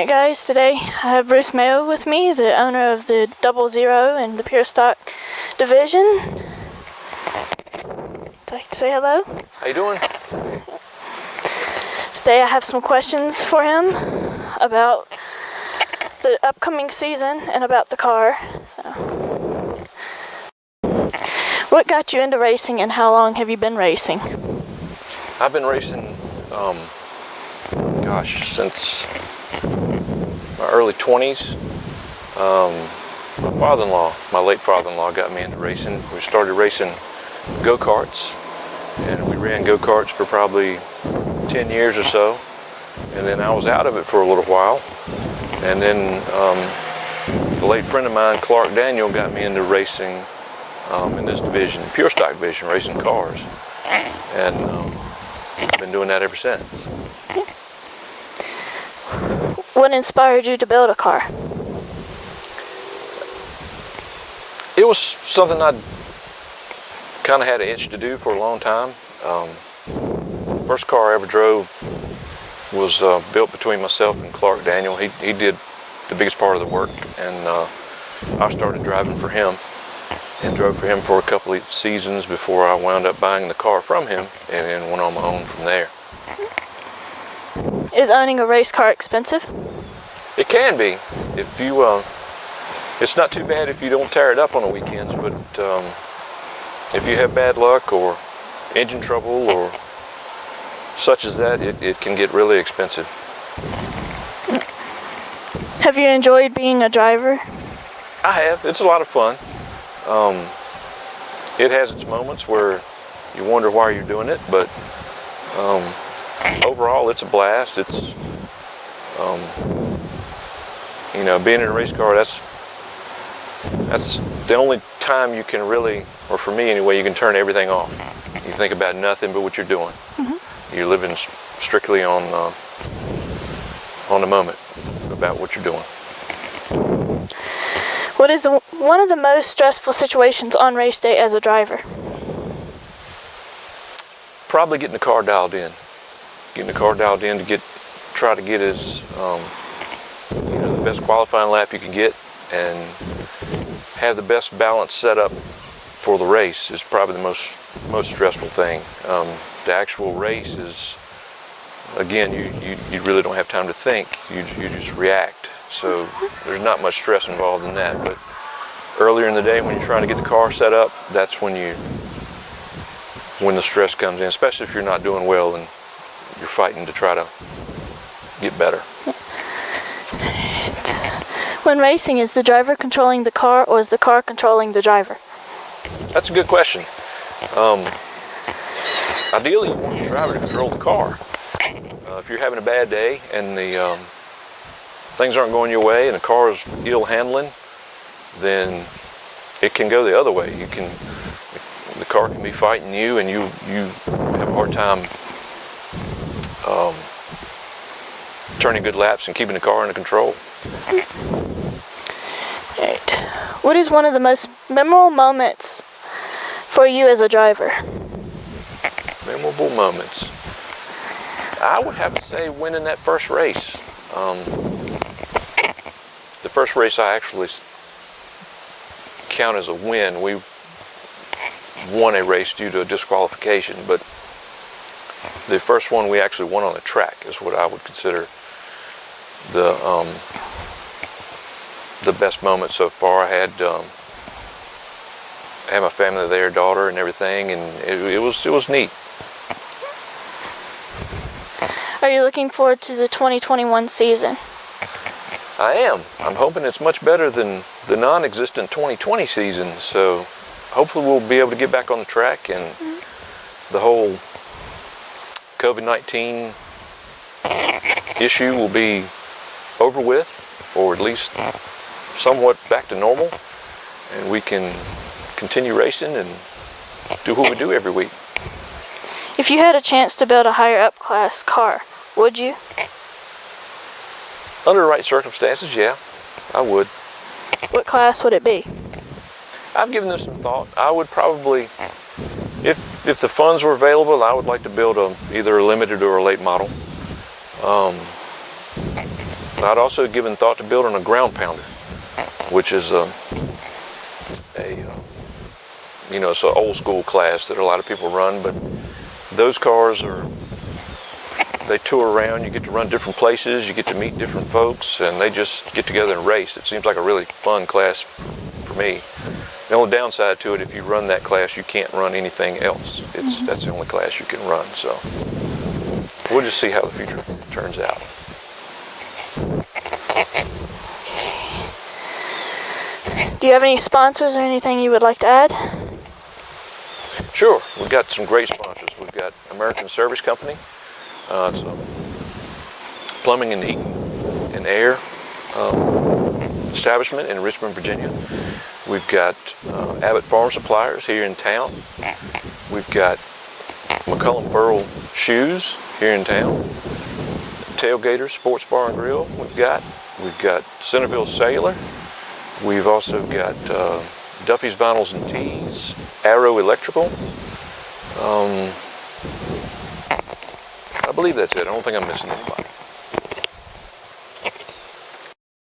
Alright guys, today I have Bruce Mayo with me, the owner of the 00 and the Pure Stock division. Would you like to say hello? How you doing? Today I have some questions for him about the upcoming season and about the car. So, what got you into racing and how long have you been racing? I've been racing, since my early 20s. My late father-in-law got me into racing. We started racing go-karts, and we ran go-karts for probably 10 years or so, and then I was out of it for a little while, and then a late friend of mine, Clark Daniel, got me into racing in this division, Pure Stock division, racing cars, and I've been doing that ever since. What inspired you to build a car? It was something I kind of had an itch to do for a long time. First car I ever drove was built between myself and Clark Daniel. He did the biggest part of the work, and I started driving for him and drove for him for a couple of seasons before I wound up buying the car from him and then went on my own from there. Is owning a race car expensive? It can be. If you, it's not too bad if you don't tear it up on the weekends, but if you have bad luck or engine trouble or such as that, it can get really expensive. Have you enjoyed being a driver? I have. It's a lot of fun. It has its moments where you wonder why you're doing it, but overall it's a blast. It's being in a race car, that's the only time you can really, or for me anyway, you can turn everything off. You think about nothing but what you're doing. Mm-hmm. You're living strictly on the moment about what you're doing. What is one of the most stressful situations on race day as a driver? Probably getting the car dialed in. Getting the car dialed in to try to get as the best qualifying lap you can get and have the best balance set up for the race is probably the most stressful thing. The actual race is, again, you really don't have time to think. You just react. So there's not much stress involved in that. But earlier in the day when you're trying to get the car set up, that's when the stress comes in, especially if you're not doing well and you're fighting to try to get better. When racing, is the driver controlling the car or is the car controlling the driver? That's a good question. Ideally, you want the driver to control the car. If you're having a bad day and the things aren't going your way and the car is ill handling, then it can go the other way. The car can be fighting you, and you have a hard time turning good laps and keeping the car under control. Right. What is one of the most memorable moments for you as a driver? Memorable moments. I would have to say winning that first race. The first race I actually count as a win. We won a race due to a disqualification, but the first one we actually won on the track is what I would consider the best moment so far. I had my family there, daughter and everything, and it was neat. Are you looking forward to the 2021 season? I am. I'm hoping it's much better than the non-existent 2020 season, so hopefully we'll be able to get back on the track and the whole COVID-19 issue will be over with, or at least somewhat back to normal, and we can continue racing and do what we do every week. If you had a chance to build a higher up class car, would you? Under the right circumstances, yeah, I would. What class would it be? I've given this some thought. I would probably, if the funds were available, I would like to build either a limited or a late model. I'd also given thought to building a ground pounder, which is you know, it's an old school class that a lot of people run, but those cars they tour around, you get to run different places, you get to meet different folks, and they just get together and race. It seems like a really fun class for me. The only downside to it, if you run that class, you can't run anything else. That's the only class you can run, so we'll just see how the future turns out. Do you have any sponsors or anything you would like to add? Sure, we've got some great sponsors. We've got American Service Company. It's a plumbing and heating and air establishment in Richmond, Virginia. We've got Abbott Farm Suppliers here in town. We've got McCullum Furl Shoes here in town. Tailgater Sports Bar and Grill we've got Centerville Sailor. We've also got Duffy's Vinyls and Tees, Arrow Electrical. I believe that's it. I don't think I'm missing anybody.